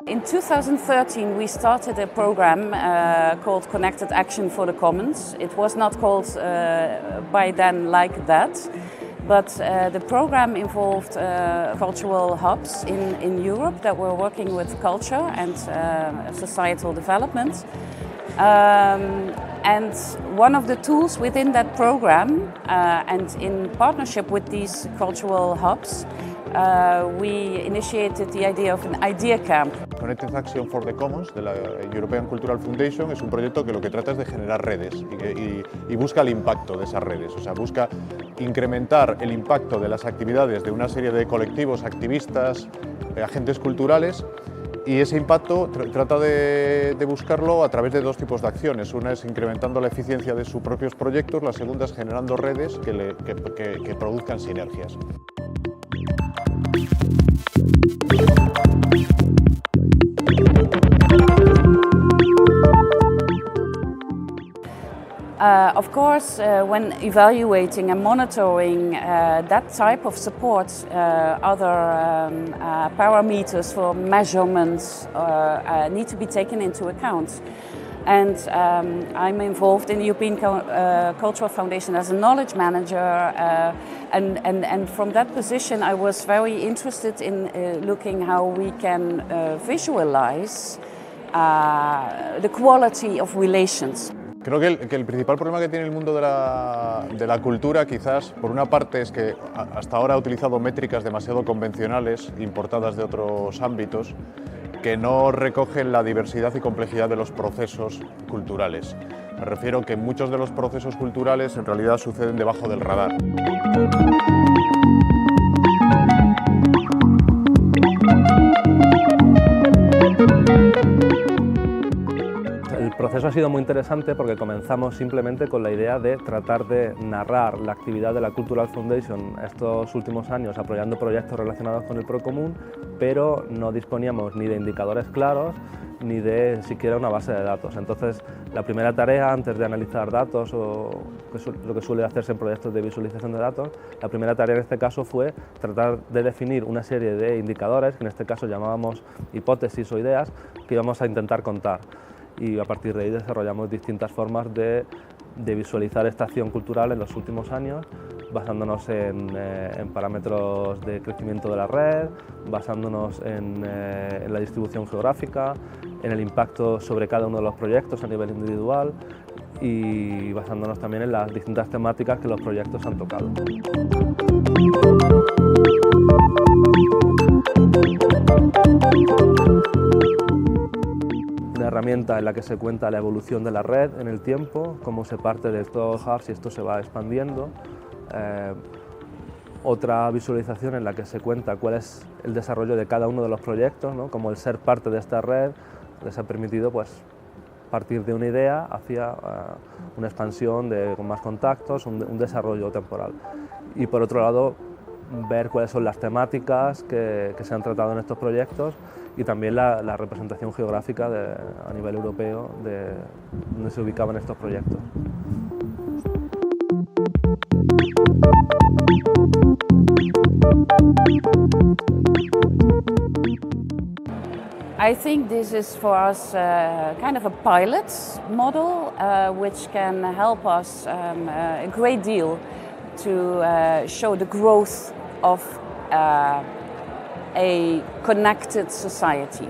In 2013 we started a program called Connected Action for the Commons. It was not called by then like that, but the program involved cultural hubs in Europe that were working with culture and societal development. And one of the tools within that program, and in partnership with these cultural hubs, we initiated the idea of an idea camp. Connected Action for the Commons de la European Cultural Foundation es un proyecto que lo que trata es de generar redes y busca el impacto de esas redes, o sea, busca incrementar el impacto de las actividades de una serie de colectivos, activistas, agentes culturales. Y ese impacto trata de buscarlo a través de dos tipos de acciones. Una es incrementando la eficiencia de sus propios proyectos, la segunda es generando redes que produzcan sinergias. Of course, when evaluating and monitoring that type of support, other parameters for measurements need to be taken into account. And I'm involved in the European Cultural Foundation as a knowledge manager, and from that position I was very interested in looking how we can visualize the quality of relations. Creo que el principal problema que tiene el mundo de la cultura, quizás, por una parte, es que hasta ahora ha utilizado métricas demasiado convencionales, importadas de otros ámbitos, que no recogen la diversidad y complejidad de los procesos culturales. Me refiero que muchos de los procesos culturales en realidad suceden debajo del radar. El proceso ha sido muy interesante porque comenzamos simplemente con la idea de tratar de narrar la actividad de la Cultural Foundation estos últimos años apoyando proyectos relacionados con el Procomún, pero no disponíamos ni de indicadores claros ni de siquiera una base de datos. Entonces, la primera tarea antes de analizar datos, o lo que suele hacerse en proyectos de visualización de datos, la primera tarea en este caso fue tratar de definir una serie de indicadores, que en este caso llamábamos hipótesis o ideas, que íbamos a intentar contar. Y a partir de ahí desarrollamos distintas formas de visualizar esta acción cultural en los últimos años, basándonos en parámetros de crecimiento de la red, basándonos en la distribución geográfica, en el impacto sobre cada uno de los proyectos a nivel individual y basándonos también en las distintas temáticas que los proyectos han tocado. Una herramienta en la que se cuenta la evolución de la red en el tiempo, cómo se parte de estos hubs y esto se va expandiendo. Otra visualización en la que se cuenta cuál es el desarrollo de cada uno de los proyectos, ¿no? Como el ser parte de esta red les ha permitido pues, partir de una idea hacia una expansión con más contactos, un desarrollo temporal. Y por otro lado, ver cuáles son las temáticas que se han tratado en estos proyectos y también la representación geográfica a nivel europeo de donde se ubicaban estos proyectos. I think this is for us kind of a pilot model which can help us a great deal to show the growth of a connected society.